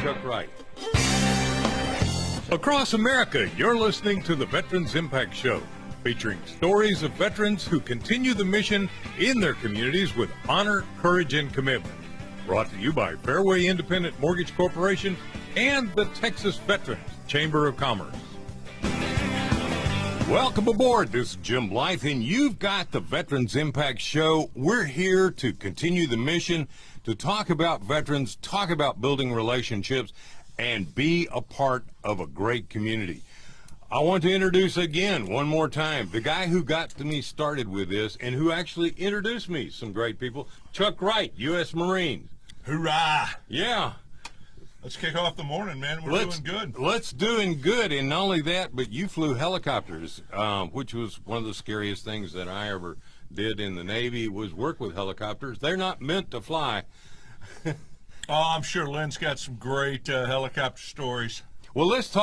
Chuck Wright. Across America, you're listening to the Veterans Impact Show, featuring stories of veterans who continue the mission in their communities with honor, courage, and commitment. Brought to you by Fairway Independent Mortgage Corporation and the Texas Veterans Chamber of Commerce. Welcome aboard. This is Jim Blythe, and you've got the Veterans Impact Show. We're here to continue the mission, to talk about veterans, talk about building relationships, and be a part of a great community. I want to introduce again, one more time, the guy who got me started with this and who actually introduced me some great people, Chuck Wright, U.S. Marine. Hoorah! Yeah. Let's kick off the morning, man. We're doing good. Let's doing good, and not only that, but you flew helicopters, which was one of the scariest things that I ever did in the Navy, was work with helicopters. They're not meant to fly. Oh, I'm sure Lynn's got some great helicopter stories. Well, let's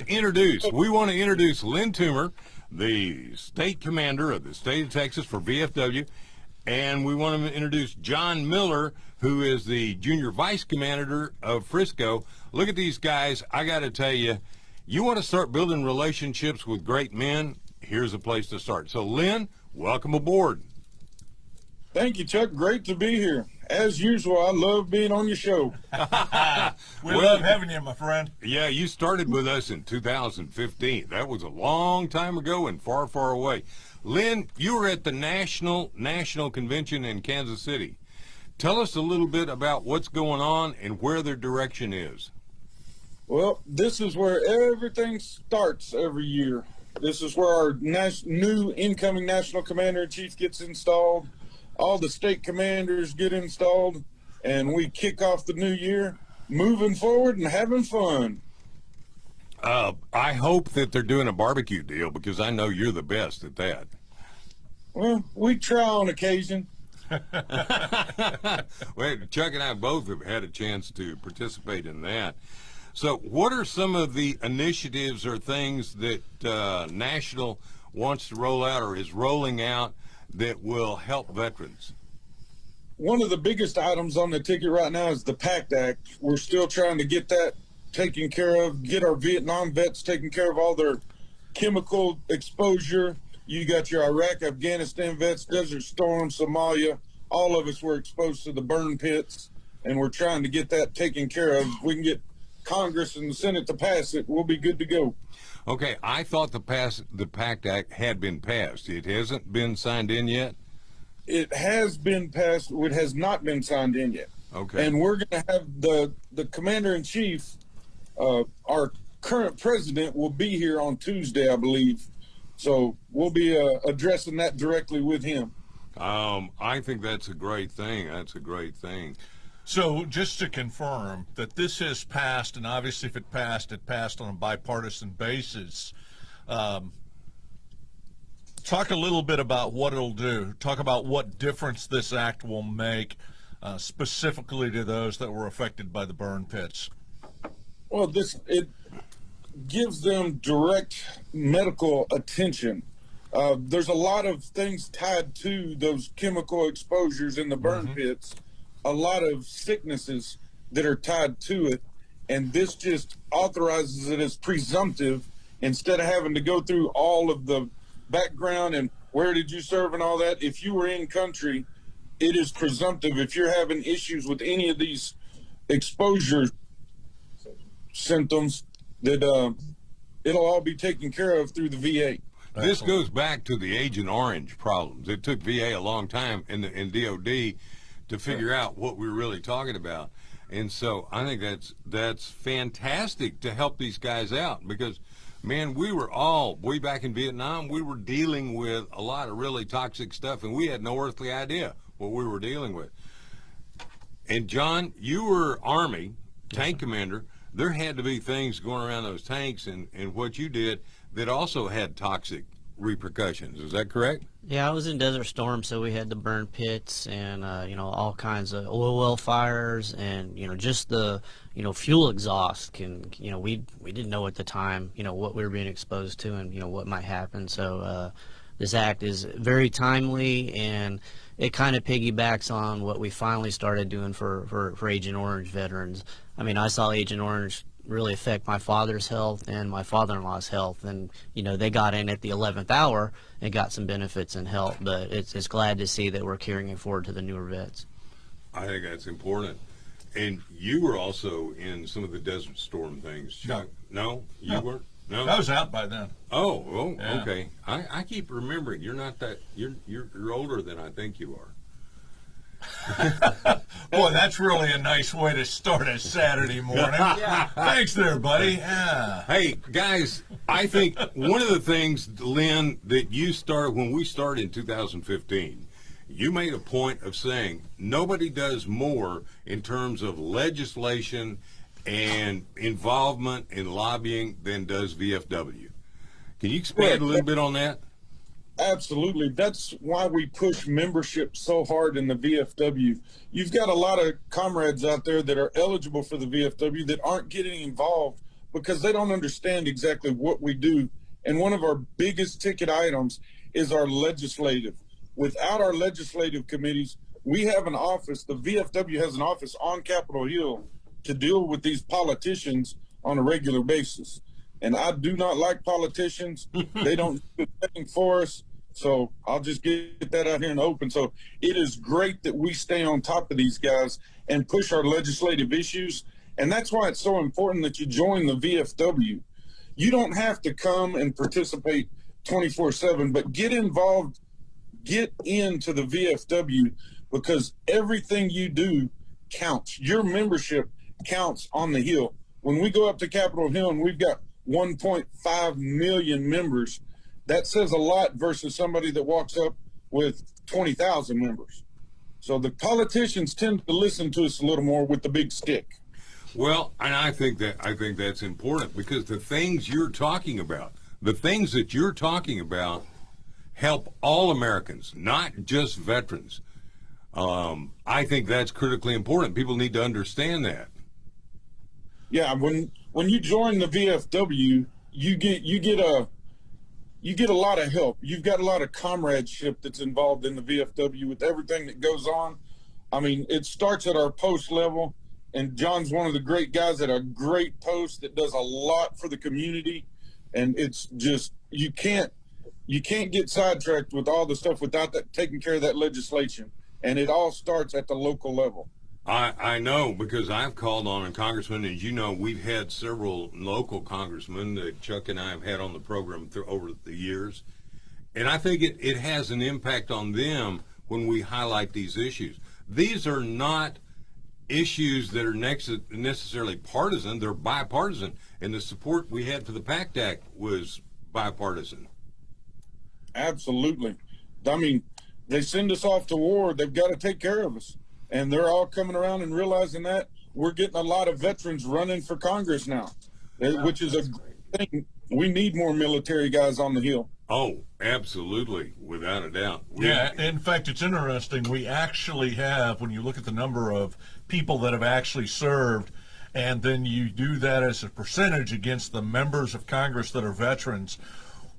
introduce. We want to introduce Lynn Toomer, the state commander of the state of Texas for VFW, and we want to introduce John Miller, who is the junior vice commander of Frisco. Look at these guys. I got to tell you, you want to start building relationships with great men, here's a place to start. So, Lynn, welcome aboard. Thank you, Chuck. Great to be here. As usual, I love being on your show. We love having you, my friend. Yeah, you started with us in 2015. That was a long time ago and far, far away. Lynn, you were at the National Convention in Kansas City. Tell us a little bit about what's going on and where their direction is. Well, this is where everything starts every year. This is where our new incoming National Commander-in-Chief gets installed. All the state commanders get installed, and we kick off the new year moving forward and having fun. I hope that they're doing a barbecue deal, because I know you're the best at that. Well, we try on occasion. Well, Chuck and I both have had a chance to participate in that. So what are some of the initiatives or things that National wants to roll out or is rolling out that will help veterans? One of the biggest items on the ticket right now is the PACT Act. We're still trying to get that taken care of, get our Vietnam vets taken care of all their chemical exposure. You got your Iraq, Afghanistan vets, Desert Storm, Somalia. All of us were exposed to the burn pits, and we're trying to get that taken care of. If we can get Congress and the Senate to pass it, we'll be good to go. Okay, I thought the PACT Act had been passed. It hasn't been signed in yet? It has been passed. It has not been signed in yet. Okay. And we're going to have the commander-in-chief, our current president, will be here on Tuesday, I believe. So we'll be addressing that directly with him. I think that's a great thing. That's a great thing. So just to confirm that this has passed, and obviously if it passed on a bipartisan basis. Talk a little bit about what it'll do. Talk about what difference this act will make specifically to those that were affected by the burn pits. Well, it gives them direct medical attention. There's a lot of things tied to those chemical exposures in the burn pits, a lot of sicknesses that are tied to it, and this just authorizes it as presumptive instead of having to go through all of the background and where did you serve and all that. If you were in country, it is presumptive. If you're having issues with any of these exposure symptoms, that it'll all be taken care of through the VA. This goes back to the Agent Orange problems. It took VA a long time in DOD to figure out what we're really talking about. And so I think that's fantastic to help these guys out, because, man, we were all, way back in Vietnam, we were dealing with a lot of really toxic stuff, and we had no earthly idea what we were dealing with. And, John, you were Army tank commander. There had to be things going around those tanks and what you did that also had toxic repercussions. Is that correct? Yeah, I was in Desert Storm, so we had the burn pits and, all kinds of oil well fires and, just the, fuel exhaust can, we didn't know at the time, what we were being exposed to and, what might happen. So this act is very timely, and it kind of piggybacks on what we finally started doing for Agent Orange veterans. I mean, I saw Agent Orange really affect my father's health and my father-in-law's health, and they got in at the 11th hour and got some benefits in health. But it's glad to see that we're carrying it forward to the newer vets. I think that's important. And you were also in some of the Desert Storm things, Chuck. No, you weren't. No, I was out by then. Oh, Yeah. okay. I keep remembering you're not that. You're older than I think you are. Boy, that's really a nice way to start a Saturday morning. Thanks there, buddy. Yeah. Hey, guys, I think one of the things, Lynn, that you started when we started in 2015, you made a point of saying nobody does more in terms of legislation and involvement in lobbying than does VFW. Can you expand a little bit on that? Absolutely. That's why we push membership so hard in the VFW. You've got a lot of comrades out there that are eligible for the VFW that aren't getting involved because they don't understand exactly what we do. And one of our biggest ticket items is our legislative. Without our legislative committees, we have an office. The VFW has an office on Capitol Hill to deal with these politicians on a regular basis. And I do not like politicians. They don't do anything for us. So I'll just get that out here in the open. So it is great that we stay on top of these guys and push our legislative issues. And that's why it's so important that you join the VFW. You don't have to come and participate 24/7, but get involved, get into the VFW, because everything you do counts. Your membership counts on the Hill. When we go up to Capitol Hill and we've got 1.5 million members, that says a lot versus somebody that walks up with 20,000 members. So the politicians tend to listen to us a little more with the big stick. Well, and I think that's important because the things that you're talking about help all Americans, not just veterans. I think that's critically important. People need to understand that. Yeah, when you join the VFW, you get a lot of help. You've got a lot of comradeship that's involved in the VFW with everything that goes on. I mean, it starts at our post level, and John's one of the great guys at a great post that does a lot for the community. And it's just you can't get sidetracked with all the stuff without taking care of that legislation. And it all starts at the local level. I know because I've called on a congressman. As you know, we've had several local congressmen that Chuck and I have had on the program over the years. And I think it has an impact on them when we highlight these issues. These are not issues that are necessarily partisan. They're bipartisan. And the support we had for the PACT Act was bipartisan. Absolutely. I mean, they send us off to war. They've got to take care of us. And they're all coming around and realizing that. We're getting a lot of veterans running for Congress now, which is a great thing. We need more military guys on the Hill. Oh, absolutely, without a doubt. Yeah, in fact, it's interesting. We actually have, when you look at the number of people that have actually served, and then you do that as a percentage against the members of Congress that are veterans,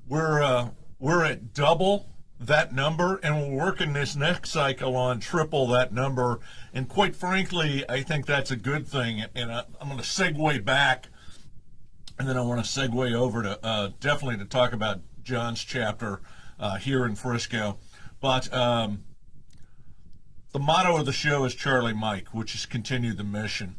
we're at double that number, and we're working this next cycle on triple that number. And quite frankly, I think that's a good thing. And I'm going to segue back, and then I want to segue over to definitely to talk about John's chapter here in Frisco. But the motto of the show is Charlie Mike, which is continue the mission.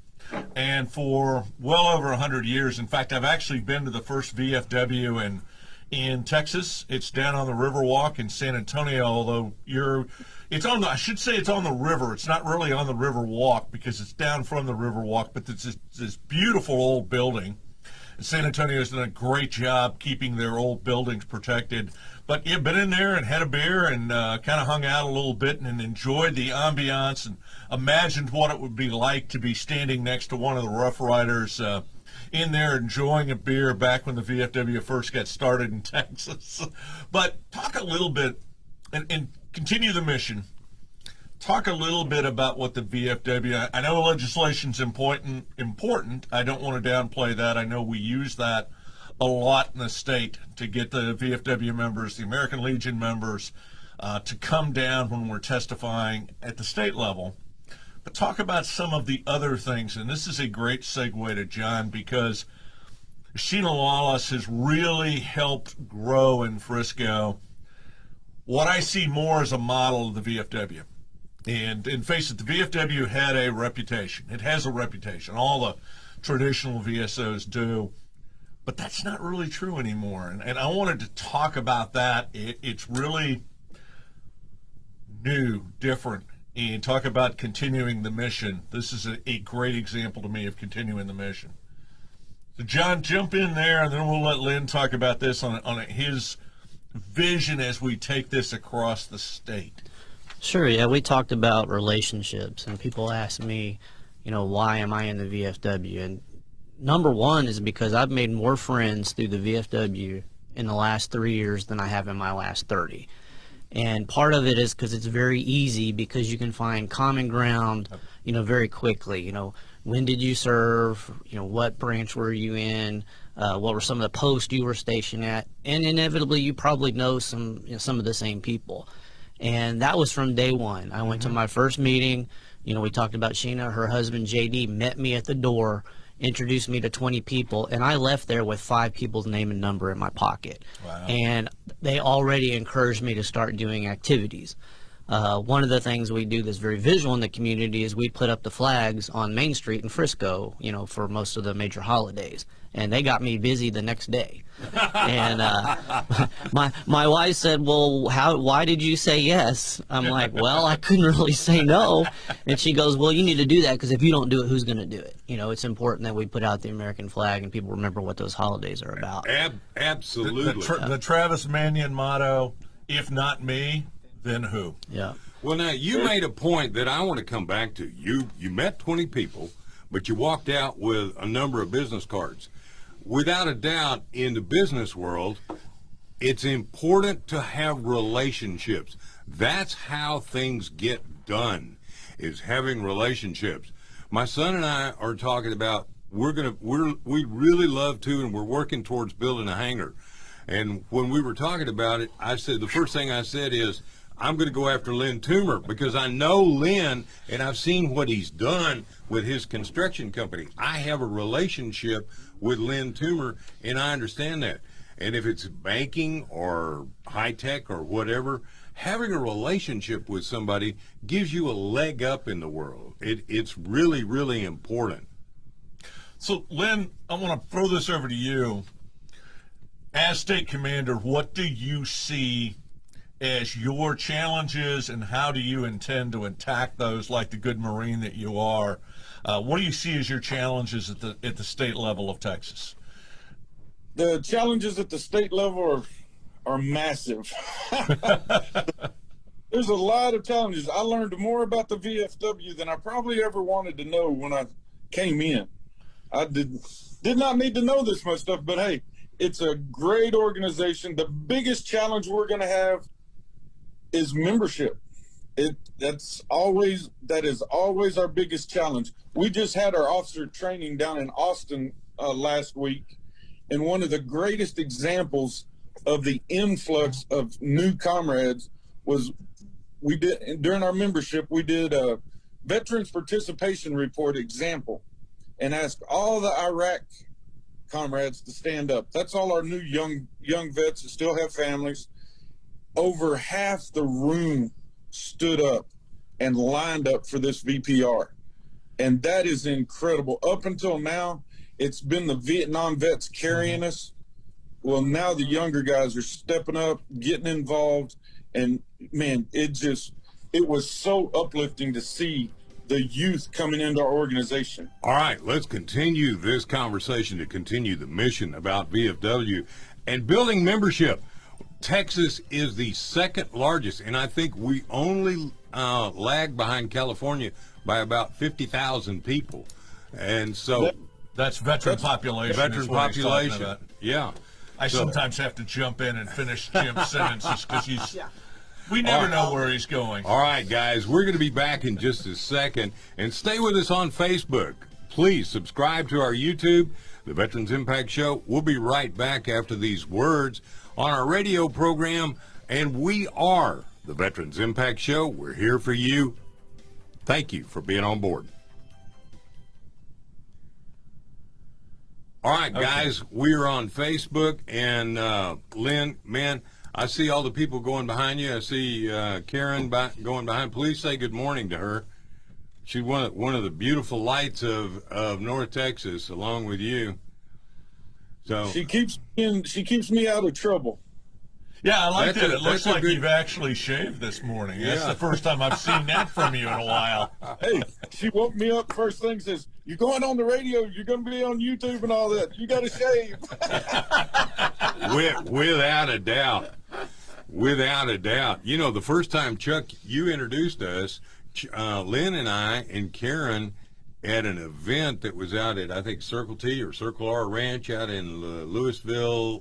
And for well over 100 years, in fact, I've actually been to the first VFW in Texas. It's down on the Riverwalk in San Antonio, although it's on the river. It's not really on the Riverwalk because it's down from the Riverwalk, but it's this beautiful old building. San Antonio's done a great job keeping their old buildings protected. But you've been in there and had a beer and kind of hung out a little bit and enjoyed the ambiance and imagined what it would be like to be standing next to one of the Rough Riders in there enjoying a beer back when the VFW first got started in Texas. But talk a little bit and continue the mission. Talk a little bit about what the VFW, I know legislation's important. I don't want to downplay that. I know we use that a lot in the state to get the VFW members, the American Legion members, to come down when we're testifying at the state level. But talk about some of the other things, and this is a great segue to John, because Sheena Lawless has really helped grow in Frisco what I see more as a model of the VFW. And face it, the VFW had a reputation. It has a reputation. All the traditional VSOs do. But that's not really true anymore. And I wanted to talk about that. It's really new, different, and talk about continuing the mission. This is a great example to me of continuing the mission. So, John, jump in there, and then we'll let Lynn talk about this on his vision as we take this across the state. Sure, yeah, we talked about relationships, and people ask me, why am I in the VFW? And number one is because I've made more friends through the VFW in the last 3 years than I have in my last 30. And part of it is because it's very easy, because you can find common ground, very quickly. When did you serve? What branch were you in? What were some of the posts you were stationed at? And inevitably, you probably know some of the same people. And that was from day one. I went to my first meeting. We talked about Sheena. Her husband, JD, met me at the door, introduced me to 20 people, and I left there with 5 people's name and number in my pocket. Wow. And they already encouraged me to start doing activities. One of the things we do that's very visual in the community is we put up the flags on Main Street in Frisco, for most of the major holidays. And they got me busy the next day. And my wife said, well, why did you say yes? I'm like, well, I couldn't really say no. And she goes, well, you need to do that, because if you don't do it, who's going to do it? It's important that we put out the American flag and people remember what those holidays are about. Absolutely. The Travis Mannion motto, if not me, then who? Yeah. Well, now, you made a point that I want to come back to. You met 20 people, but you walked out with a number of business cards. Without a doubt, in the business world, it's important to have relationships. That's how things get done, is having relationships. My son and I are talking about we'd really love to, and we're working towards building a hangar. And when we were talking about it, I said, the first thing I said is, I'm going to go after Lynn Toomer, because I know Lynn, and I've seen what he's done with his construction company. I have a relationship with Lynn Toomer, and I understand that. And if it's banking or high tech or whatever, having a relationship with somebody gives you a leg up in the world. It's really, really important. So, Lynn, I want to throw this over to you. As state commander, what do you see as your challenges, and how do you intend to attack those like the good Marine that you are? What do you see as your challenges at the state level of Texas? The challenges at the state level are massive. There's a lot of challenges. I learned more about the VFW than I probably ever wanted to know when I came in. I did not need to know this much stuff, but hey, it's a great organization. The biggest challenge we're going to have is membership. That is always our biggest challenge. We just had our officer training down in Austin last week, and one of the greatest examples of the influx of new comrades was during our membership, we did a veterans participation report example and asked all the Iraq comrades to stand up. That's all our new young vets that still have families. Over half the room stood up and lined up for this VPR. And that is incredible. Up until now, it's been the Vietnam vets carrying us. Well, now the younger guys are stepping up, getting involved. And man, it was so uplifting to see the youth coming into our organization. All right, let's continue this conversation to continue the mission about VFW and building membership. Texas is the second largest, and I think we only lag behind California by about 50,000 people. And so that's veteran population. Veteran population. Yeah. I sometimes have to jump in and finish Jim's sentences because we never know where he's going. All right, guys, we're going to be back in just a second, and stay with us on Facebook. Please subscribe to our YouTube, the Veterans Impact Show. We'll be right back after these words on our radio program, and we are the Veterans Impact Show. We're here for you. Thank you for being on board. All right, guys, we're on Facebook, and Lynn, man, I see all the people going behind you. I see Karen going behind. Please say good morning to her. She's one of the beautiful lights of North Texas, along with you. So She keeps me out of trouble. Yeah, I like that. It looks like good- you've actually shaved this morning. That's Yeah. the first time I've seen that from you in a while. Hey, she woke me up first thing, says, "You're going on the radio. You're going to be on YouTube and all that. You got to shave." without a doubt. Without a doubt. You know, the first time, Chuck, you introduced us, Lynn and I and Karen at an event that was out at, I think, Circle T or Circle R Ranch out in Louisville,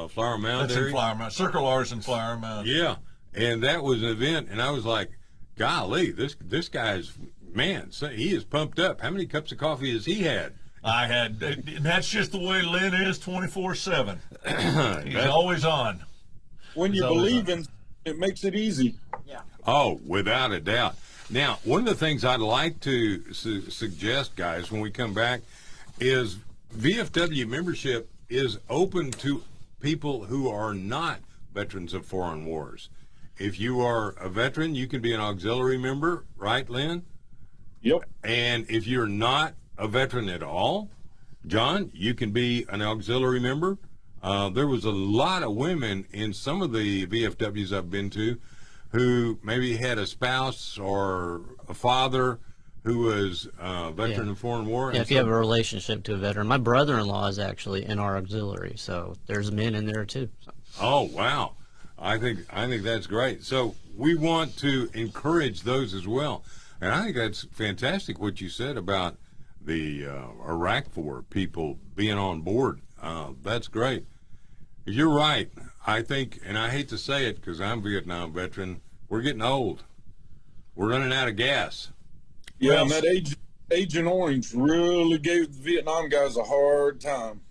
Flower Mound That's in area. Flower Mound. Circle R's in Flower Mound. Yeah, and that was an event, and I was like, golly, this guy's, man, so he is pumped up. How many cups of coffee has he had? I had, and that's just the way Lynn is 24/7. He's always on. When you It's always believe in, it makes it easy. Oh, without a doubt. Now, one of the things I'd like to suggest, guys, when we come back, is VFW membership is open to people who are not veterans of foreign wars. If you are a veteran, you can be an auxiliary member, right, Lynn? Yep. And if you're not a veteran at all, John, you can be an auxiliary member. There was a lot of women in some of the VFWs I've been to who maybe had a spouse or a father who was a veteran of foreign war. Yeah, if you have a relationship to a veteran. My brother-in-law is actually in our auxiliary, so there's men in there too. So. Oh, wow. I think that's great. So we want to encourage those as well. And I think that's fantastic what you said about the Iraq War people being on board. That's great. You're right. I think, and I hate to say it because I'm a Vietnam veteran, we're getting old. We're running out of gas. Yeah, and that Agent Orange really gave the Vietnam guys a hard time.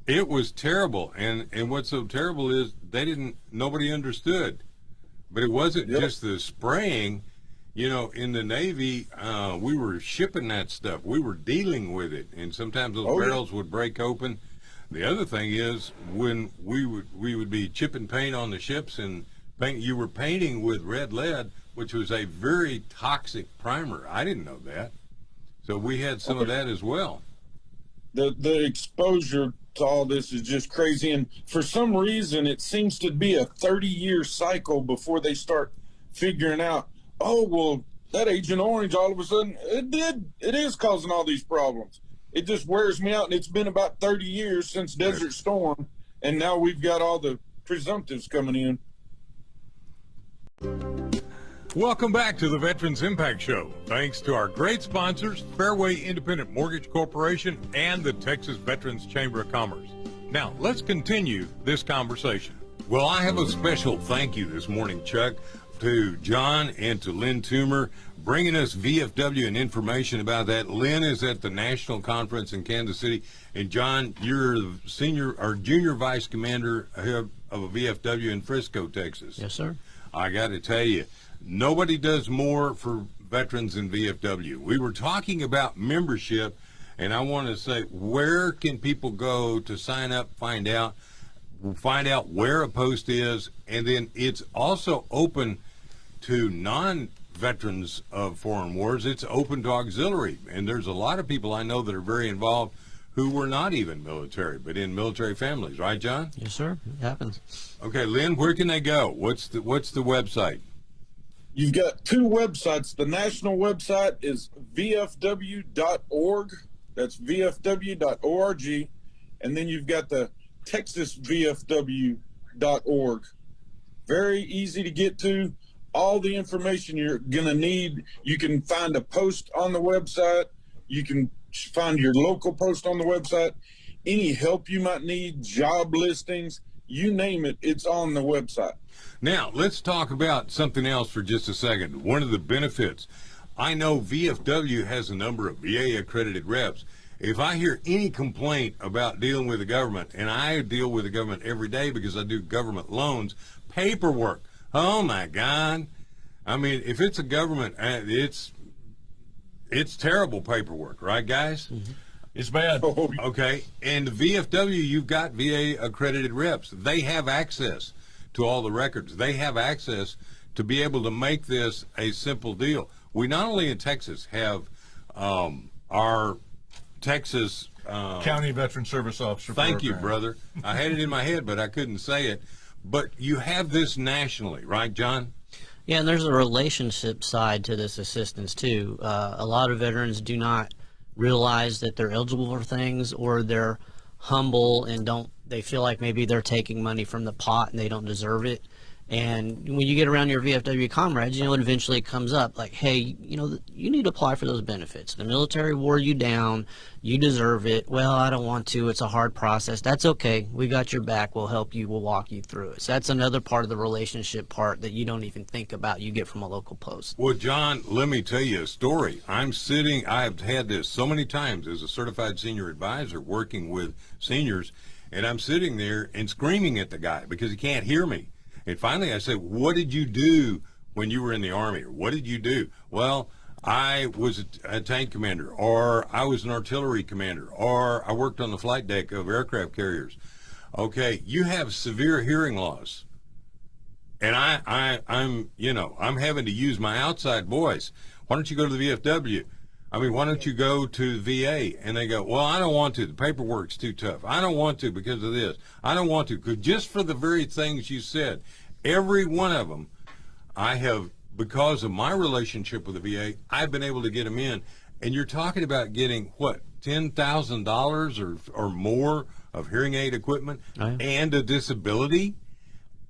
It was terrible. And what's so terrible is nobody understood. But it wasn't just the spraying. You know, in the Navy, we were shipping that stuff. We were dealing with it. And sometimes those barrels would break open. The other thing is when we would be chipping paint on the ships and you were painting with red lead, which was a very toxic primer. I didn't know that. So we had some of that as well. The exposure to all this is just crazy. And for some reason, it seems to be a 30-year cycle before they start figuring out, oh, well, that Agent Orange, all of a sudden, it is causing all these problems. It just wears me out. And it's been about 30 years since Desert Storm. And now we've got all the presumptives coming in. Welcome back to the Veterans Impact Show. Thanks to our great sponsors, Fairway Independent Mortgage Corporation and the Texas Veterans Chamber of Commerce. Now, let's continue this conversation. Well, I have a special thank you this morning, Chuck, to John and to Lynn Toomer, bringing us VFW and information about that. Lynn is at the National Conference in Kansas City, and John, you're the senior or junior vice commander of a VFW in Frisco, Texas. Yes, sir. I got to tell you, nobody does more for veterans than VFW. We were talking about membership, and I want to say, where can people go to sign up, find out where a post is, and then it's also open to non-veterans of foreign wars. It's open to auxiliary, and there's a lot of people I know that are very involved who were not even military, but in military families, right, John? Yes, sir. It happens. Okay, Lynn, where can they go? What's the website? You've got two websites. The national website is vfw.org. That's vfw.org. And then you've got the texasvfw.org. Very easy to get to. All the information you're going to need. You can find a post on the website. You can find your local post on the website. Any help you might need, job listings, you name it, it's on the website. Now, let's talk about something else for just a second. One of the benefits, I know VFW has a number of VA accredited reps. If I hear any complaint about dealing with the government, and I deal with the government every day because I do government loans, paperwork, oh my God. I mean, if it's a government, it's terrible paperwork, right, guys? It's bad. Oh, Okay, and the VFW, you've got VA accredited reps. They have access to all the records. They have access to be able to make this a simple deal. We not only in Texas have our Texas County Veteran Service Officer thank you, program. brother. I had it in my head, but I couldn't say it. But you have this nationally, right, John? Yeah, and there's a relationship side to this assistance too. A lot of veterans do not realize that they're eligible for things, or they're humble and they feel like maybe they're taking money from the pot and they don't deserve it. And when you get around your VFW comrades, it eventually comes up like, hey, you need to apply for those benefits. The military wore you down. You deserve it. Well, I don't want to. It's a hard process. That's okay. We got your back. We'll help you. We'll walk you through it. So that's another part of the relationship part that you don't even think about. You get from a local post. Well, John, let me tell you a story. I've had this so many times as a certified senior advisor working with seniors, and I'm sitting there and screaming at the guy because he can't hear me. And finally I said, what did you do when you were in the Army? Or what did you do? Well, I was a tank commander, or I was an artillery commander, or I worked on the flight deck of aircraft carriers. Okay, you have severe hearing loss. And I'm having to use my outside voice. Why don't you go to the VFW? Why don't you go to VA? And they go, well, I don't want to. The paperwork's too tough. I don't want to because of this. I don't want to. Because just for the very things you said, every one of them, I have, because of my relationship with the VA, I've been able to get them in. And you're talking about getting, what, $10,000 or more of hearing aid equipment and a disability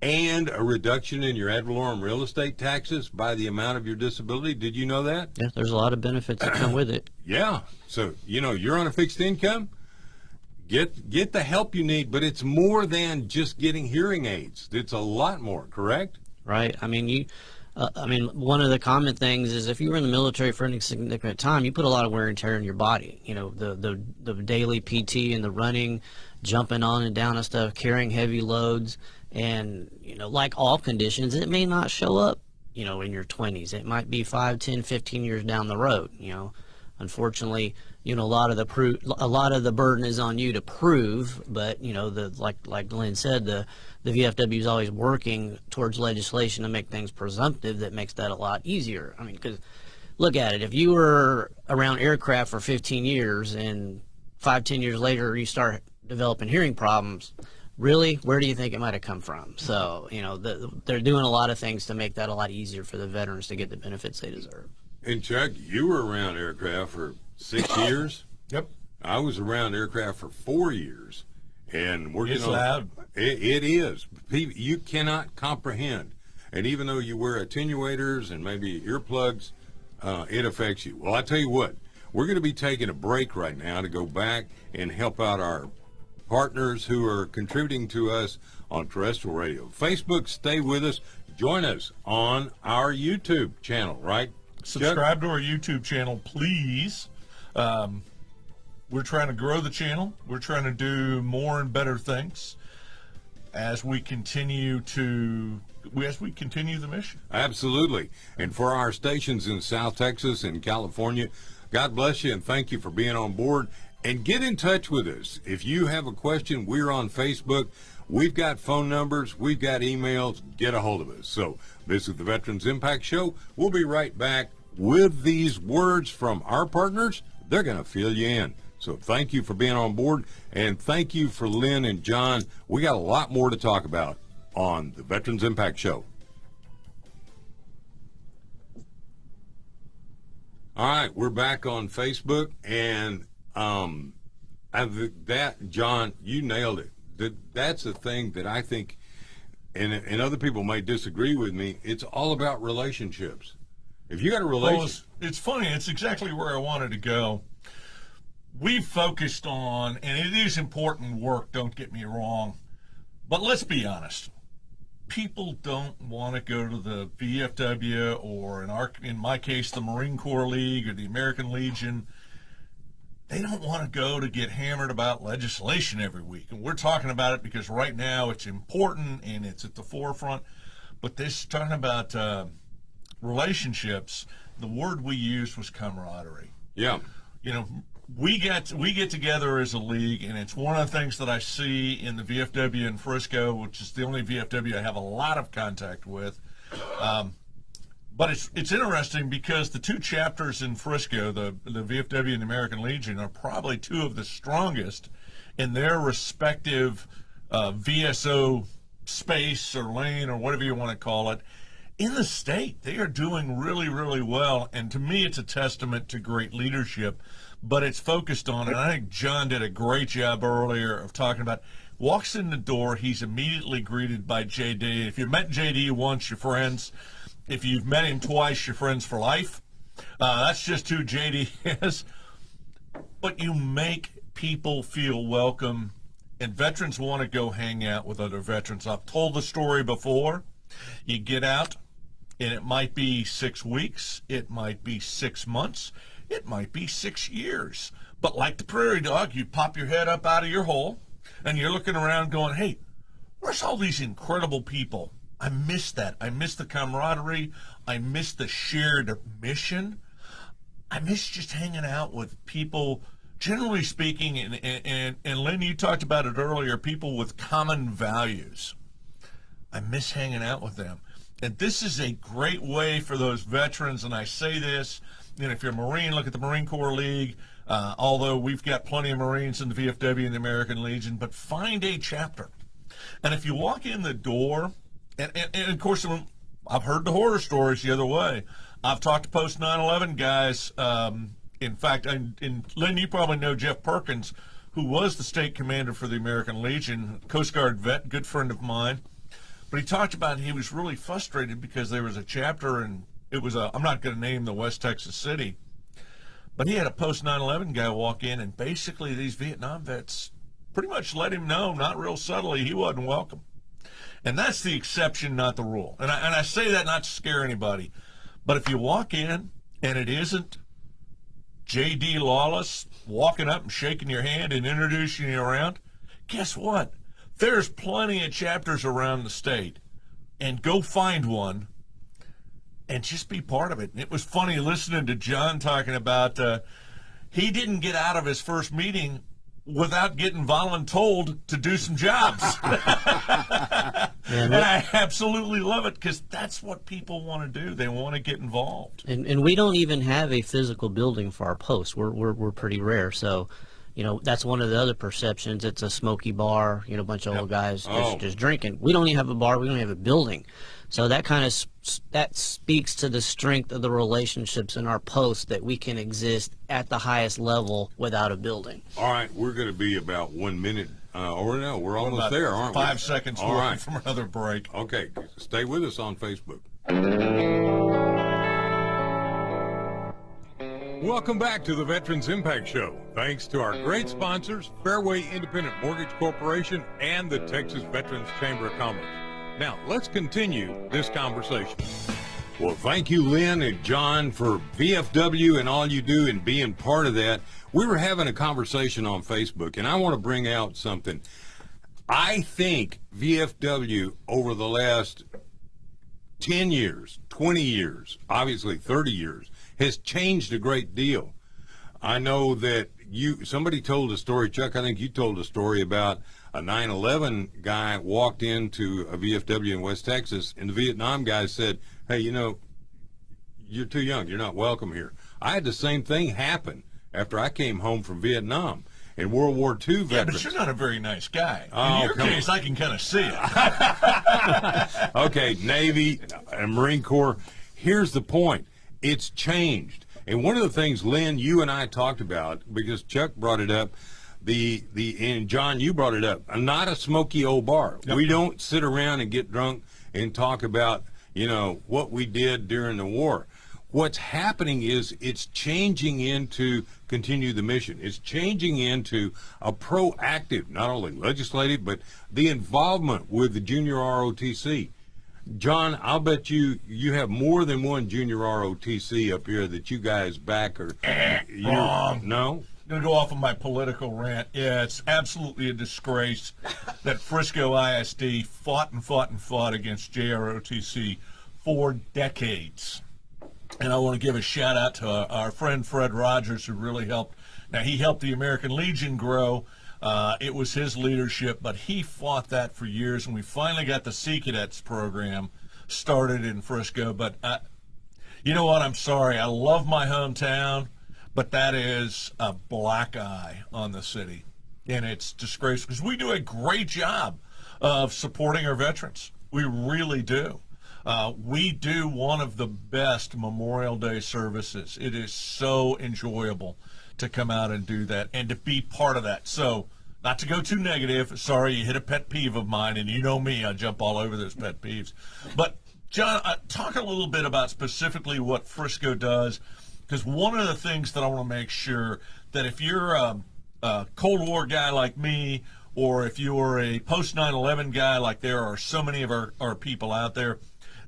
and a reduction in your ad valorem real estate taxes by the amount of your disability. Did you know that? Yeah, there's a lot of benefits that come with it. Yeah. So, you're on a fixed income, get the help you need, but it's more than just getting hearing aids. It's a lot more, correct? Right. One of the common things is if you were in the military for any significant time, you put a lot of wear and tear in your body. The daily PT and the running, jumping on and down and stuff, carrying heavy loads. And, like all conditions, it may not show up, in your 20s. It might be 5, 10, 15 years down the road. Unfortunately, a lot of the burden is on you to prove, but, like Lynn said, the VFW is always working towards legislation to make things presumptive that makes that a lot easier. Because look at it. If you were around aircraft for 15 years and 5, 10 years later you start developing hearing problems, really, where do you think it might have come from? So, they're doing a lot of things to make that a lot easier for the veterans to get the benefits they deserve. And Chuck, you were around aircraft for 6 years. Yep. I was around aircraft for 4 years. And working It's on loud. It is. You cannot comprehend. And even though you wear attenuators and maybe earplugs, it affects you. Well, I tell you what, we're going to be taking a break right now to go back and help out our partners who are contributing to us on terrestrial radio. Facebook, stay with us. Join us on our YouTube channel, right? Subscribe to our YouTube channel, please. We're trying to grow the channel. We're trying to do more and better things as we continue the mission. Absolutely. And for our stations in South Texas and California, God bless you and thank you for being on board. And get in touch with us. If you have a question, we're on Facebook. We've got phone numbers. We've got emails. Get a hold of us. So this is the Veterans Impact Show. We'll be right back with these words from our partners. They're going to fill you in. So thank you for being on board. And thank you for Lynn and John. We got a lot more to talk about on the Veterans Impact Show. All right, we're back on Facebook, and John, you nailed it. That's the thing that I think, and other people may disagree with me. It's all about relationships. If you got a relationship, it's funny. It's exactly where I wanted to go. We've focused on, and it is important work. Don't get me wrong, but let's be honest. People don't want to go to the VFW or in my case, the Marine Corps League or the American Legion. They don't want to go to get hammered about legislation every week. And we're talking about it because right now it's important and it's at the forefront. But this talking about relationships, the word we used was camaraderie. Yeah. You know, we get together as a league, and it's one of the things that I see in the VFW in Frisco, which is the only VFW I have a lot of contact with. But it's interesting because the two chapters in Frisco, the VFW and the American Legion, are probably two of the strongest in their respective VSO space or lane or whatever you want to call it in the state. They are doing really, really well, and to me it's a testament to great leadership, but it's focused on, and I think John did a great job earlier of talking about, walks in the door, he's immediately greeted by JD. If you've met JD once, you're friends. If you've met him twice, you're friends for life. That's just who JD is. But you make people feel welcome, and veterans want to go hang out with other veterans. I've told the story before. You get out, and it might be 6 weeks, it might be 6 months, it might be 6 years. But like the prairie dog, you pop your head up out of your hole, and you're looking around going, hey, where's all these incredible people? I miss that. I miss the camaraderie. I miss the shared mission. I miss just hanging out with people, generally speaking, and Lynn, you talked about it earlier, people with common values. I miss hanging out with them. And this is a great way for those veterans, and I say this, and if you're a Marine, look at the Marine Corps League, although we've got plenty of Marines in the VFW and the American Legion, but find a chapter. And if you walk in the door, and of course, I've heard the horror stories the other way. I've talked to post 9/11 guys. In fact, and Lynn, you probably know Jeff Perkins, who was the state commander for the American Legion, Coast Guard vet, good friend of mine. But he talked about he was really frustrated because there was a chapter, and it was I'm not going to name the West Texas city, but he had a post 9/11 guy walk in, and basically these Vietnam vets pretty much let him know, not real subtly, he wasn't welcome. And that's the exception, not the rule. And I say that not to scare anybody. But if you walk in and it isn't J.D. Lawless walking up and shaking your hand and introducing you around, guess what? There's plenty of chapters around the state. And go find one and just be part of it. And it was funny listening to John talking about he didn't get out of his first meeting without getting voluntold to do some jobs. And I absolutely love it because that's what people want to do. They want to get involved. And we don't even have a physical building for our posts. We're pretty rare. So, you know, that's one of the other perceptions. It's a smoky bar, you know, a bunch of old guys just drinking. We don't even have a bar. We don't have a building. So that kind of that speaks to the strength of the relationships in our posts, that we can exist at the highest level without a building. All right, we're going to be about 1 minute, or no, we're almost there, aren't we? 5 seconds All right. from another break. Okay, stay with us on Facebook. Welcome back to the Veterans Impact Show. Thanks to our great sponsors, Fairway Independent Mortgage Corporation and the Texas Veterans Chamber of Commerce. Now, let's continue this conversation. Well, thank you, Lynn and John, for VFW and all you do and being part of that. We were having a conversation on Facebook, and I want to bring out something. I think VFW over the last 10 years, 20 years, obviously 30 years, has changed a great deal. I know that somebody told a story, Chuck, I think you told a story about a 9/11 guy walked into a VFW in West Texas, and the Vietnam guy said, hey, you know, you're too young. You're not welcome here. I had the same thing happen after I came home from Vietnam. In World War II veterans. Yeah, but you're not a very nice guy. Oh, in your case, I can kind of see it. Okay, Navy and Marine Corps. Here's the point. It's changed. And one of the things, Lynn, you and I talked about, because Chuck brought it up, and John, you brought it up, not a smoky old bar. Yep. We don't sit around and get drunk and talk about, you know, what we did during the war. What's happening is it's changing into continue the mission. It's changing into a proactive, not only legislative, but the involvement with the junior ROTC. John, I'll bet you have more than one junior ROTC up here that you guys back. Or Wrong. No? I'm going to go off on my political rant. Yeah, it's absolutely a disgrace that Frisco ISD fought against JROTC for decades. And I want to give a shout out to our friend Fred Rogers, who really helped. Now, he helped the American Legion grow. It was his leadership, but he fought that for years, and we finally got the Sea Cadets program started in Frisco. But you know what? I'm sorry. I love my hometown, but that is a black eye on the city, and it's disgraceful because we do a great job of supporting our veterans. We really do. We do one of the best Memorial Day services. It is so enjoyable to come out and do that and to be part of that. So, not to go too negative, sorry, you hit a pet peeve of mine, and you know me, I jump all over those pet peeves. But, John, talk a little bit about specifically what Frisco does, because one of the things that I want to make sure that if you're a Cold War guy like me, or if you're a post 9/11 guy like there are so many of our people out there,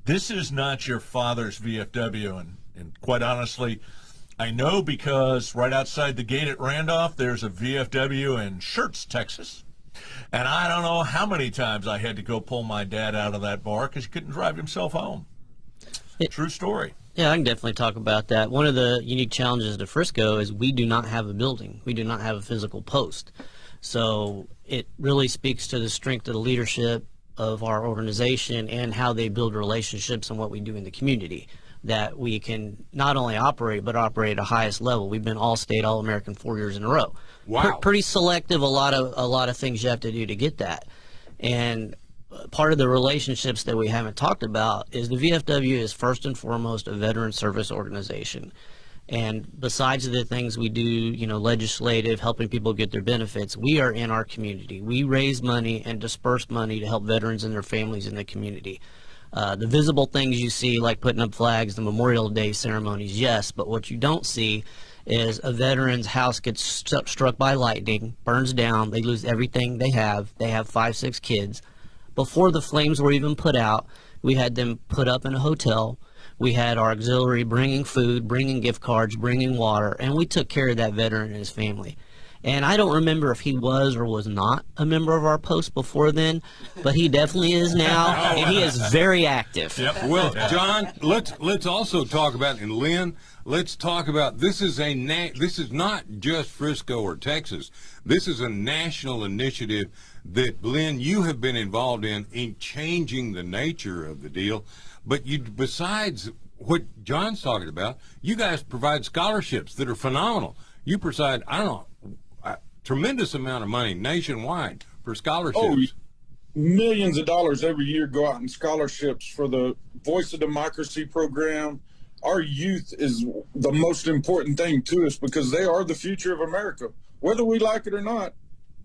this is not your father's VFW. And quite honestly, I know because right outside the gate at Randolph, there's a VFW in Schertz, Texas. And I don't know how many times I had to go pull my dad out of that bar because he couldn't drive himself home. True story. Yeah, I can definitely talk about that. One of the unique challenges to Frisco is we do not have a building. We do not have a physical post. So it really speaks to the strength of the leadership of our organization and how they build relationships and what we do in the community, that we can not only operate, but operate at the highest level. We've been All-State, All-American 4 years in a row. Wow. Pretty selective, a lot of things you have to do to get that. And part of the relationships that we haven't talked about is the VFW is first and foremost a veteran service organization. And besides the things we do, legislative, helping people get their benefits, we are in our community. We raise money and disperse money to help veterans and their families in the community. The visible things you see, like putting up flags, the Memorial Day ceremonies, yes, but what you don't see is a veteran's house gets struck by lightning, burns down, they lose everything they have 5, 6 kids. Before the flames were even put out, we had them put up in a hotel. We had our auxiliary bringing food, bringing gift cards, bringing water, and we took care of that veteran and his family. And I don't remember if he was or was not a member of our post before then, but he definitely is now, and he is very active. Yep. Well, John, let's also talk about, and Lynn, let's talk about, this is not just Frisco or Texas. This is a national initiative that, Lynn, you have been involved in changing the nature of the deal. But besides what John's talking about, you guys provide scholarships that are phenomenal. You provide, a tremendous amount of money nationwide for scholarships. Oh, millions of dollars every year go out in scholarships for the Voice of Democracy program. Our youth is the most important thing to us because they are the future of America. Whether we like it or not,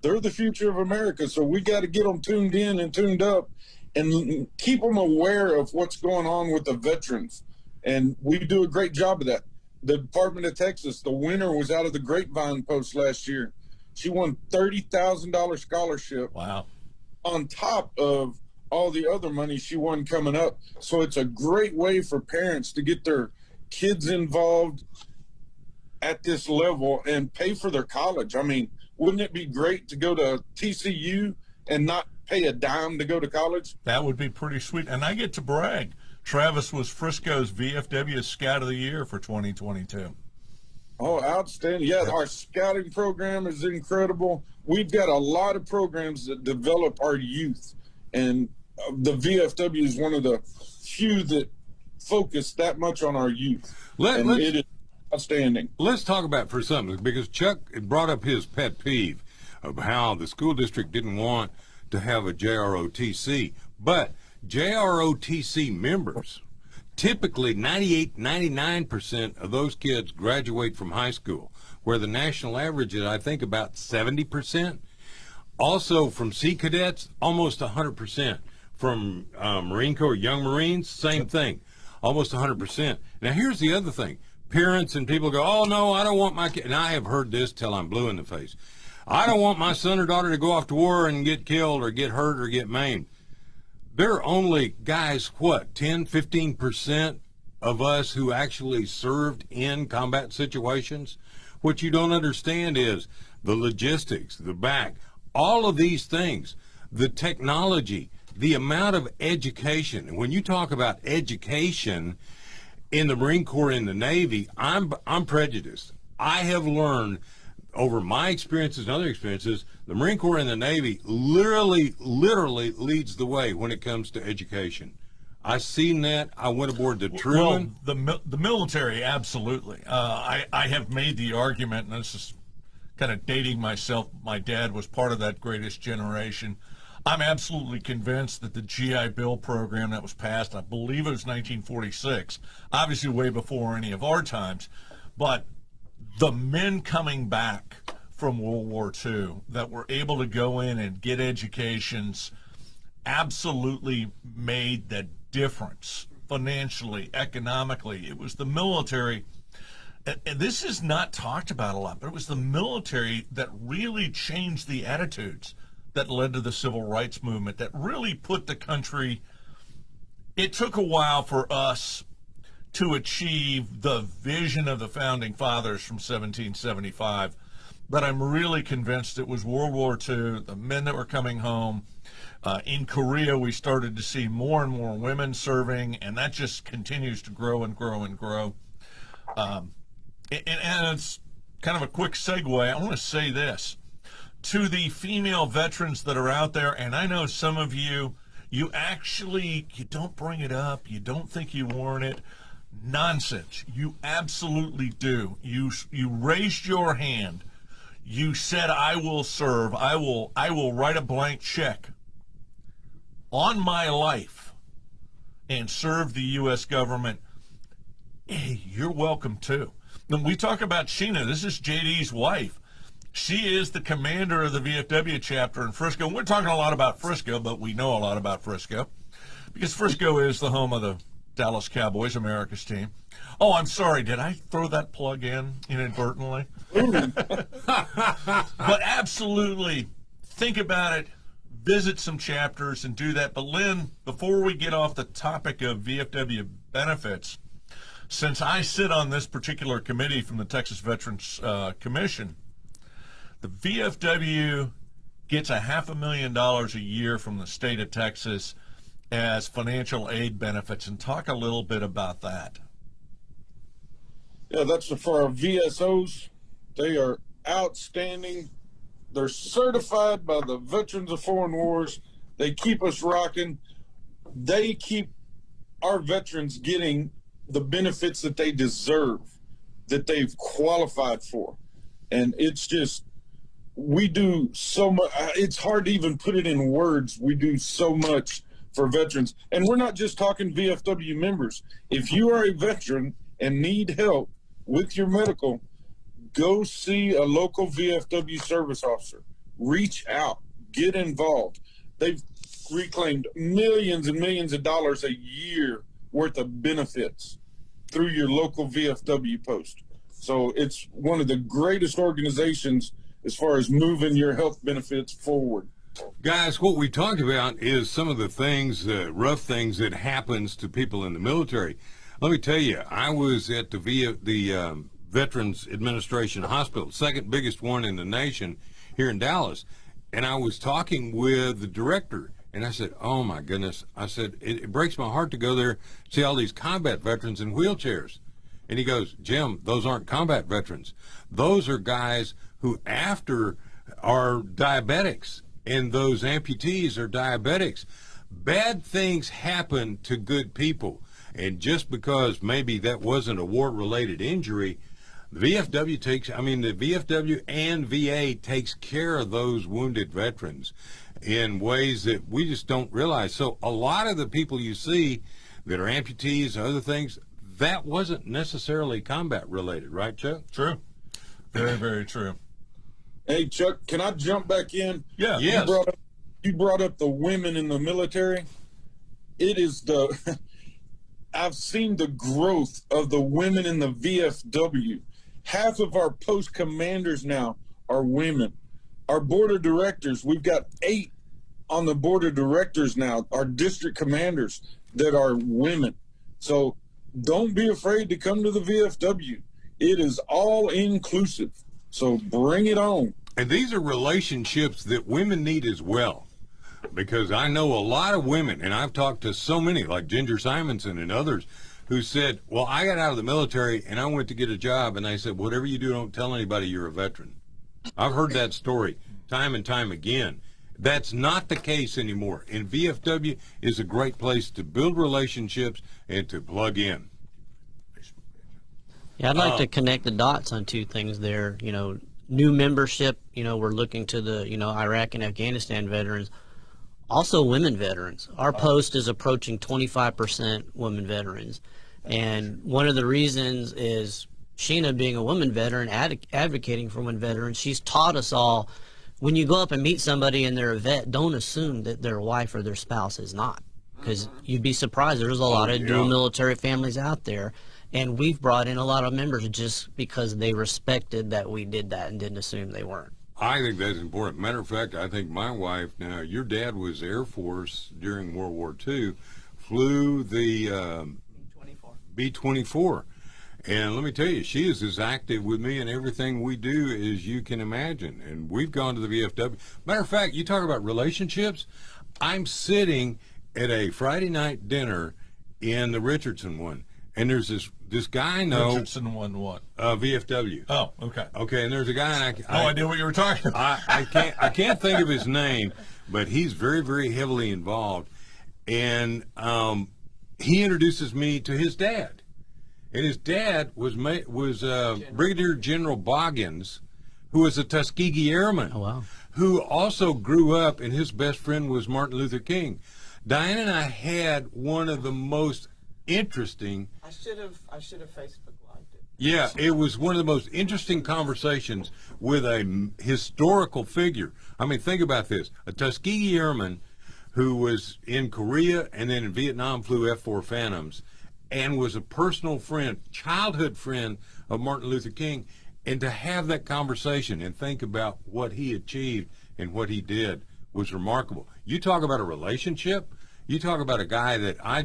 they're the future of America. So we got to get them tuned in and tuned up and keep them aware of what's going on with the veterans. And we do a great job of that. The Department of Texas, the winner was out of the Grapevine Post last year. She won $30,000 scholarship. Wow. On top of all the other money she won coming up. So it's a great way for parents to get their kids involved at this level and pay for their college. I mean, wouldn't it be great to go to TCU and not pay a dime to go to college? That would be pretty sweet. And I get to brag. Travis was Frisco's VFW Scout of the Year for 2022. Oh, outstanding. Yeah, our scouting program is incredible. We've got a lot of programs that develop our youth. And the VFW is one of the few that focus that much on our youth. It is outstanding. Let's talk about for something, because Chuck brought up his pet peeve of how the school district didn't want to have a JROTC. But JROTC members, typically 98, 99% of those kids graduate from high school, where the national average is, I think, about 70%. Also from Sea Cadets, almost 100%. From Marine Corps, Young Marines, same thing, almost 100%. Now, here's the other thing. Parents and people go, oh, no, I don't want my kid. And I have heard this till I'm blue in the face. I don't want my son or daughter to go off to war and get killed or get hurt or get maimed. There are only, guys, 10, 15% of us who actually served in combat situations. What you don't understand is the logistics, the back, all of these things, the technology, the amount of education. And when you talk about education, in the Marine Corps, in the Navy, I'm prejudiced. I have learned over my experiences and other experiences, the Marine Corps and the Navy literally leads the way when it comes to education. I seen that. I went aboard the Truman. Well, the military, absolutely. I have made the argument, and this is kind of dating myself. My dad was part of that greatest generation. I'm absolutely convinced that the GI Bill program that was passed, I believe it was 1946, obviously way before any of our times, but the men coming back from World War II that were able to go in and get educations absolutely made the difference financially, economically. It was the military, and this is not talked about a lot, but it was the military that really changed the attitudes that led to the civil rights movement, that really put the country. It took a while for us to achieve the vision of the founding fathers from 1775, but I'm really convinced it was World War II, the men that were coming home. In Korea, we started to see more and more women serving, and that just continues to grow and grow and grow. And it's kind of a quick segue. I want to say this to the female veterans that are out there, and I know some of you, you don't bring it up. You don't think you warrant it. Nonsense. You absolutely do. You raised your hand. You said, I will serve. I will write a blank check on my life and serve the U.S. government. Hey, you're welcome too. When we talk about Sheena, this is JD's wife. She is the commander of the VFW chapter in Frisco. We're talking a lot about Frisco, but we know a lot about Frisco because Frisco is the home of the Dallas Cowboys, America's team. Oh, I'm sorry. Did I throw that plug in inadvertently? But absolutely, think about it. Visit some chapters and do that. But Lynn, before we get off the topic of VFW benefits, since I sit on this particular committee from the Texas Veterans Commission, the VFW gets $500,000 a year from the state of Texas as financial aid benefits, and talk a little bit about that. Yeah, that's for our VSOs. They are outstanding. They're certified by the Veterans of Foreign Wars. They keep us rocking. They keep our veterans getting the benefits that they deserve, that they've qualified for. And it's just, we do so much. It's hard to even put it in words. We do so much for veterans. And we're not just talking VFW members. If you are a veteran and need help with your medical, go see a local VFW service officer. Reach out. Get involved. They've reclaimed millions and millions of dollars a year worth of benefits through your local VFW post. So it's one of the greatest organizations as far as moving your health benefits forward. Guys, what we talked about is some of the things, rough things that happens to people in the military. Let me tell you, I was at the Veterans Administration Hospital, second biggest one in the nation here in Dallas, and I was talking with the director, and I said, oh my goodness, I said, it breaks my heart to go there, see all these combat veterans in wheelchairs. And he goes, Jim, those aren't combat veterans. Those are guys who after are diabetics, and those amputees are diabetics. Bad things happen to good people. And just because maybe that wasn't a war-related injury, the VFW and VA takes care of those wounded veterans in ways that we just don't realize. So a lot of the people you see that are amputees and other things, that wasn't necessarily combat related, right, Chuck? True. Very, very true. Hey, Chuck, can I jump back in? Yeah. Yes. You brought up the women in the military. It is I've seen the growth of the women in the VFW. Half of our post commanders now are women. Our board of directors, we've got 8 on the board of directors now, our district commanders that are women. So don't be afraid to come to the VFW. It is all inclusive. So bring it on. And these are relationships that women need as well. Because I know a lot of women, and I've talked to so many, like Ginger Simonson and others, who said, well, I got out of the military and I went to get a job, and I said, whatever you do, don't tell anybody you're a veteran. I've heard that story time and time again. That's not the case anymore. And VFW is a great place to build relationships and to plug in. Yeah, I'd like to connect the dots on two things there. You know, new membership, you know, we're looking to the, you know, Iraq and Afghanistan veterans. Also women veterans. Our post is approaching 25% women veterans. And one of the reasons is Sheena, being a woman veteran, advocating for women veterans, she's taught us all, when you go up and meet somebody and they're a vet, don't assume that their wife or their spouse is not. Because you'd be surprised. There's a lot of dual military families out there. And we've brought in a lot of members just because they respected that we did that and didn't assume they weren't. I think that's important. Matter of fact, I think my wife, now your dad was Air Force during World War II, flew the B-24. And let me tell you, she is as active with me in everything we do as you can imagine. And we've gone to the VFW. Matter of fact, you talk about relationships. I'm sitting at a Friday night dinner in the Richardson one, and there's this guy I know. Richardson one what? VFW. Oh, okay. Okay, and there's a guy, and No idea what you were talking about. I can't think of his name, but he's very, very heavily involved. And he introduces me to his dad. And his dad was Brigadier General Boggins, who was a Tuskegee Airman. Oh, wow. Who also grew up, and his best friend was Martin Luther King. Diane and I had one of the most interesting. I should have Facebook Lived it. Yeah, it was one of the most interesting conversations with a historical figure. I mean, think about this. A Tuskegee Airman who was in Korea and then in Vietnam flew F-4 Phantoms and was a personal friend, childhood friend of Martin Luther King. And to have that conversation and think about what he achieved and what he did was remarkable. You talk about a relationship, you talk about a guy that I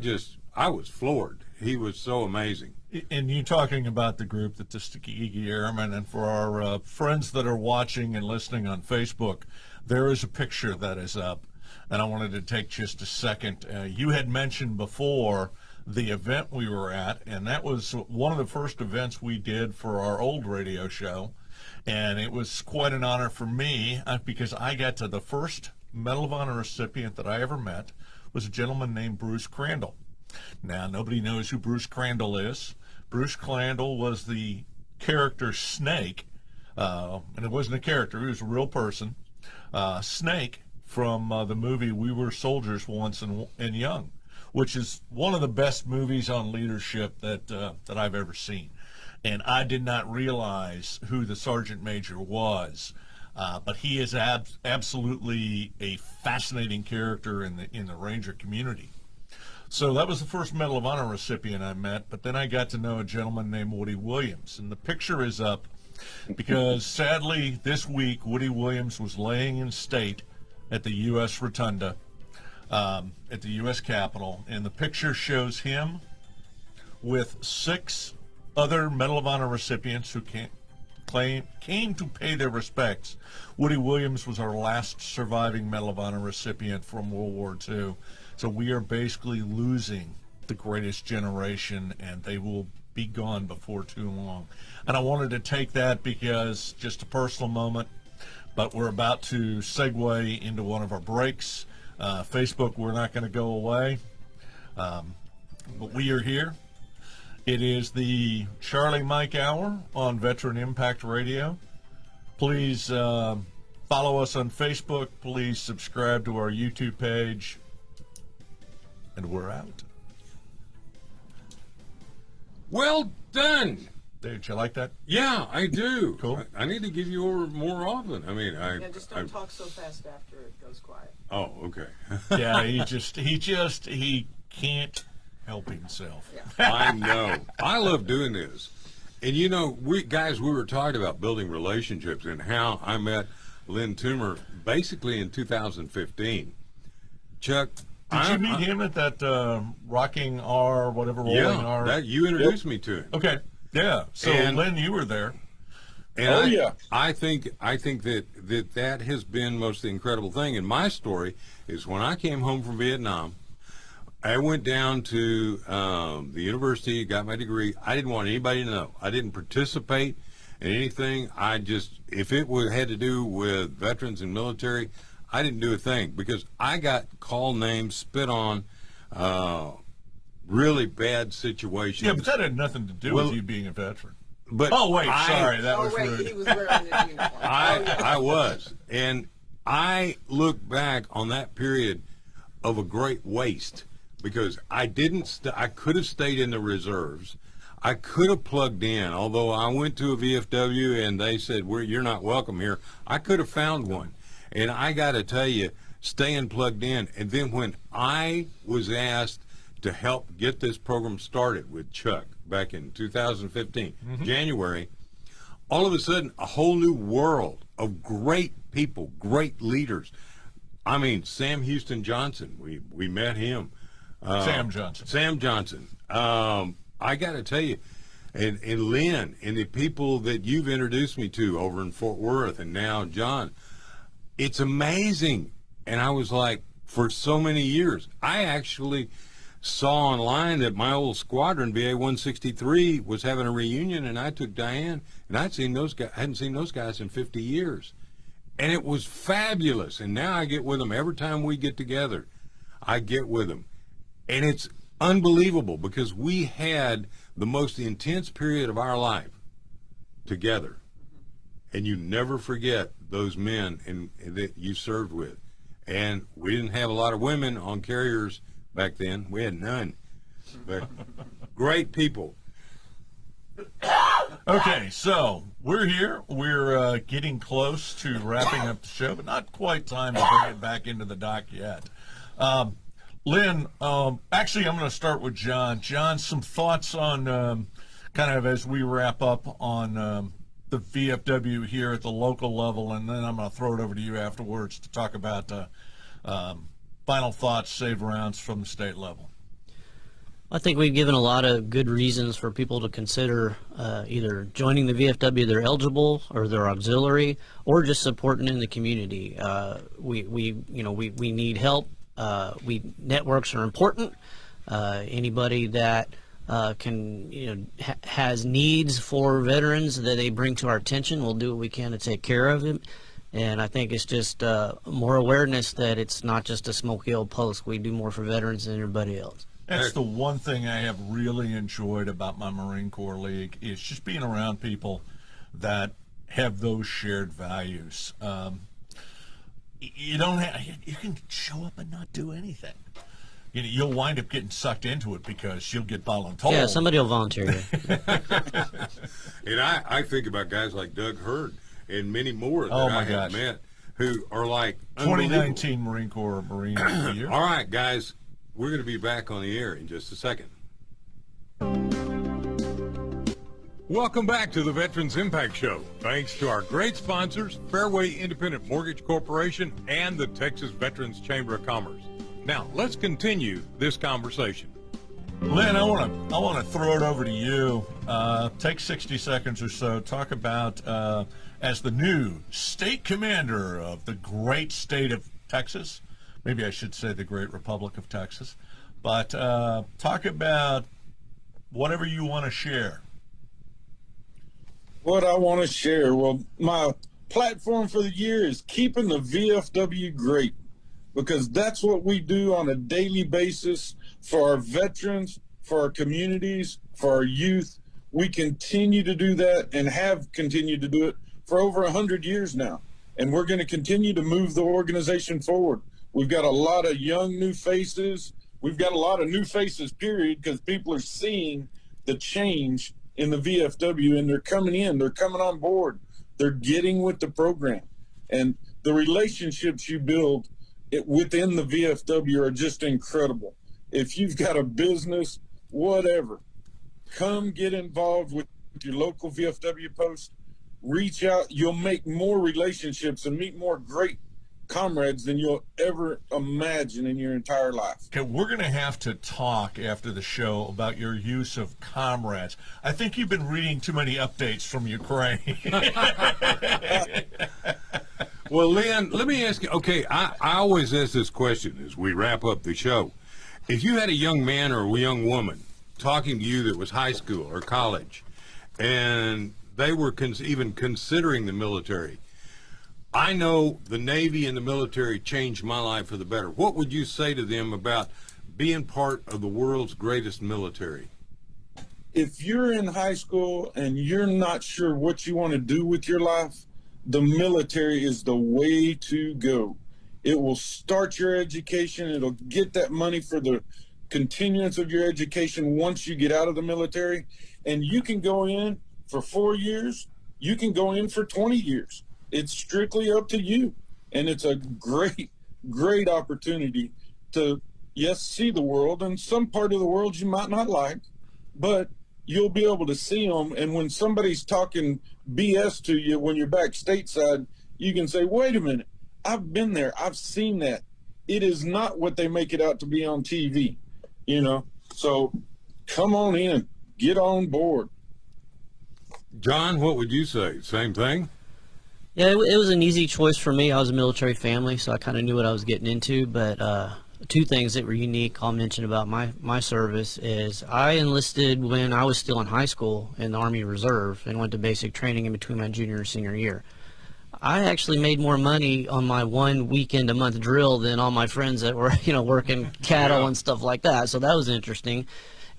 was floored. He was so amazing. And you talking about the group, the Tuskegee Airmen, and for our friends that are watching and listening on Facebook, there is a picture that is up, and I wanted to take just a second. You had mentioned before the event we were at, and that was one of the first events we did for our old radio show, and it was quite an honor for me because I got to the first Medal of Honor recipient that I ever met was a gentleman named Bruce Crandall. Now, nobody knows who Bruce Crandall is. Bruce Crandall was the character Snake, and it wasn't a character, he was a real person, Snake from the movie We Were Soldiers Once and Young, which is one of the best movies on leadership that I've ever seen. And I did not realize who the Sergeant Major was, but he is absolutely a fascinating character in the Ranger community. So that was the first Medal of Honor recipient I met, but then I got to know a gentleman named Woody Williams. And the picture is up because sadly this week Woody Williams was laying in state at the U.S. Rotunda, at the U.S. Capitol, and the picture shows him with 6 other Medal of Honor recipients who came to pay their respects. Woody Williams was our last surviving Medal of Honor recipient from World War II. So we are basically losing the greatest generation, and they will be gone before too long. And I wanted to take that because just a personal moment, but we're about to segue into one of our breaks. Facebook, we're not going to go away, but we are here. It is the Charlie Mike Hour on Veteran Impact Radio. Please follow us on Facebook. Please subscribe to our YouTube page. And we're out. Well done. Did you like that? Yeah, I do. Cool. I need to give you over more often. I mean, Yeah, just don't talk so fast after it goes quiet. Oh, okay. Yeah, he can't help himself. Yeah. I know. I love doing this. And you know, we were talking about building relationships and how I met Lynn Toomer basically in 2015. Chuck, Did you meet him at that Rocking R, whatever, Rolling R? that you introduced me to him. Okay, yeah. So And- Lynn, you were there. And yeah. I think that has been most incredible thing. And my story is when I came home from Vietnam, I went down to the university, got my degree. I didn't want anybody to know. I didn't participate in anything. If it had to do with veterans and military, I didn't do a thing because I got called names, spit on, really bad situations. Yeah, but that had nothing to do with you being a veteran. But oh wait, sorry, that was wait, rude. he was wearing his uniform. I was, and I look back on that period of a great waste because I could have stayed in the reserves. I could have plugged in, although I went to a VFW and they said, you're not welcome here. I could have found one. And I got to tell you, staying plugged in. And then when I was asked to help get this program started with Chuck back in 2015, January, all of a sudden, a whole new world of great people, great leaders. I mean, Sam Houston Johnson, we met him. Sam Johnson. I got to tell you, and Lynn and the people that you've introduced me to over in Fort Worth and now John, it's amazing. And I was like, for so many years, I actually saw online that my old squadron, VA 163, was having a reunion, and I took Diane, and I hadn't seen those guys in 50 years. And it was fabulous. And now I get with them every time we get together. I get with them. And it's unbelievable because we had the most intense period of our life together. And you never forget those men that you served with. And we didn't have a lot of women on carriers back then. We had none. But great people. Okay, so we're here. We're getting close to wrapping up the show, but not quite time to bring it back into the dock yet. Lynn, actually, I'm going to start with John. John, some thoughts on kind of as we wrap up on the VFW here at the local level, and then I'm going to throw it over to you afterwards to talk about final thoughts, save rounds from the state level. I think we've given a lot of good reasons for people to consider either joining the VFW, they're eligible, or they're auxiliary, or just supporting in the community. We need help. Networks are important. Anybody that has needs for veterans that they bring to our attention, we'll do what we can to take care of them. And I think it's just more awareness that it's not just a smoky old post. We do more for veterans than everybody else. That's the one thing I have really enjoyed about my Marine Corps League is just being around people that have those shared values. You can show up and not do anything. You'll wind up getting sucked into it because you'll get voluntold. Yeah, somebody will volunteer you. And I think about guys like Doug Hurd and many more that I have met who are like 2019 Marine Corps Marine of the Year. All right, guys, we're going to be back on the air in just a second. Welcome back to the Veterans Impact Show. Thanks to our great sponsors, Fairway Independent Mortgage Corporation and the Texas Veterans Chamber of Commerce. Now, let's continue this conversation. Lynn, I want to throw it over to you. Take 60 seconds or so. Talk about, as the new state commander of the great state of Texas, maybe I should say the great Republic of Texas, but talk about whatever you want to share. What I want to share, well, my platform for the year is keeping the VFW great, because that's what we do on a daily basis for our veterans, for our communities, for our youth. We continue to do that and have continued to do it for over 100 years now. And we're going to continue to move the organization forward. We've got a lot of young new faces. We've got a lot of new faces, period, because people are seeing the change in the VFW, and they're coming in, they're coming on board, they're getting with the program. And the relationships you build within the VFW are just incredible. If you've got a business, whatever, come get involved with your local VFW post, reach out, you'll make more relationships and meet more great comrades than you'll ever imagine in your entire life. Okay, we're going to have to talk after the show about your use of comrades. I think you've been reading too many updates from Ukraine. Well, Lynn, let me ask you, okay, I always ask this question as we wrap up the show. if you had a young man or a young woman talking to you that was high school or college, and they were even considering the military, I know the Navy and the military changed my life for the better. What would you say to them about being part of the world's greatest military? If you're in high school and you're not sure what you want to do with your life, the military is the way to go. It will start your education. It'll get that money for the continuance of your education once you get out of the military. And you can go in for 4 years. You can go in for 20 years. It's strictly up to you. And it's a great, great opportunity to, yes, see the world. And some part of the world you might not like, but you'll be able to see them. And when somebody's talking BS to you when you're back stateside, you can say, wait a minute, I've been there. I've seen that. It is not what they make it out to be on TV, you know? So come on in, get on board. John, what would you say? Same thing? Yeah, it was an easy choice for me. I was a military family, so I kind of knew what I was getting into. But two things that were unique I'll mention about my service is I enlisted when I was still in high school in the Army Reserve and went to basic training in between my junior and senior year. I actually made more money on my 1 weekend a month drill than all my friends that were, working cattle and stuff like that. So that was interesting.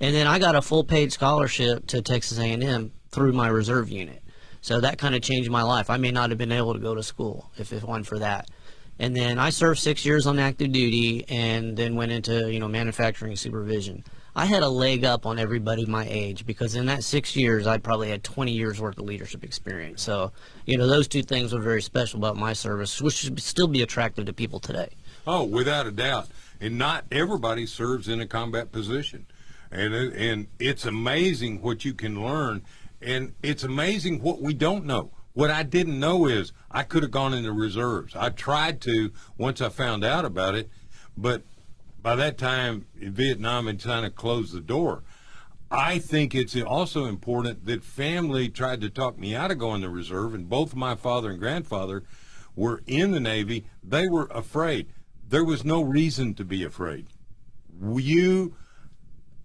And then I got a full paid scholarship to Texas A&M through my reserve unit. So that kind of changed my life. I may not have been able to go to school if it weren't for that. And then I served 6 years on active duty and then went into, manufacturing supervision. I had a leg up on everybody my age because in that 6 years, I probably had 20 years worth of leadership experience. So, those two things were very special about my service, which should still be attractive to people today. Oh, without a doubt. And not everybody serves in a combat position. And it's amazing what you can learn. And it's amazing what we don't know. What I didn't know is I could have gone into reserves. I tried to once I found out about it, but by that time in Vietnam had kind of closed the door. I think it's also important that family tried to talk me out of going to reserve, and both my father and grandfather were in the Navy. They were afraid. There was no reason to be afraid. You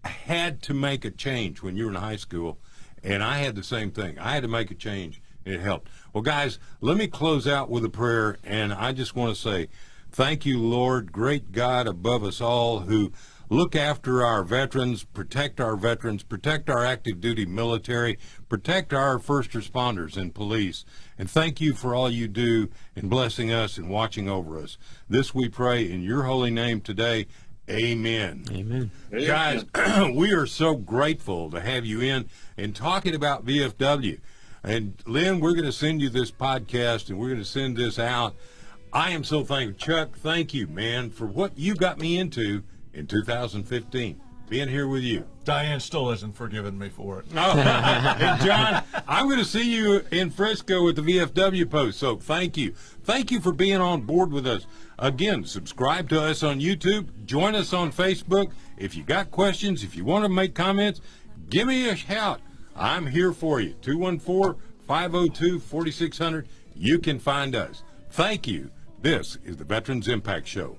had to make a change when you were in high school, and I had the same thing. I had to make a change. It helped. Well, guys, let me close out with a prayer, and I just want to say, thank you, Lord, great God above us all, who look after our veterans, protect our active duty military, protect our first responders and police. And thank you for all you do in blessing us and watching over us. This we pray in your holy name today. Amen. Amen. Guys, we are so grateful to have you in and talking about VFW. And Lynn, we're going to send you this podcast and we're going to send this out. I am so thankful. Chuck, thank you, man, for what you got me into in 2015, being here with you. Diane still hasn't forgiven me for it. Oh, and John, I'm going to see you in Frisco with the VFW post, so thank you. Thank you for being on board with us. Again, subscribe to us on YouTube. Join us on Facebook. If you got questions, if you want to make comments, give me a shout. I'm here for you. 214-502-4600. You can find us. Thank you. This is the Veterans Impact Show.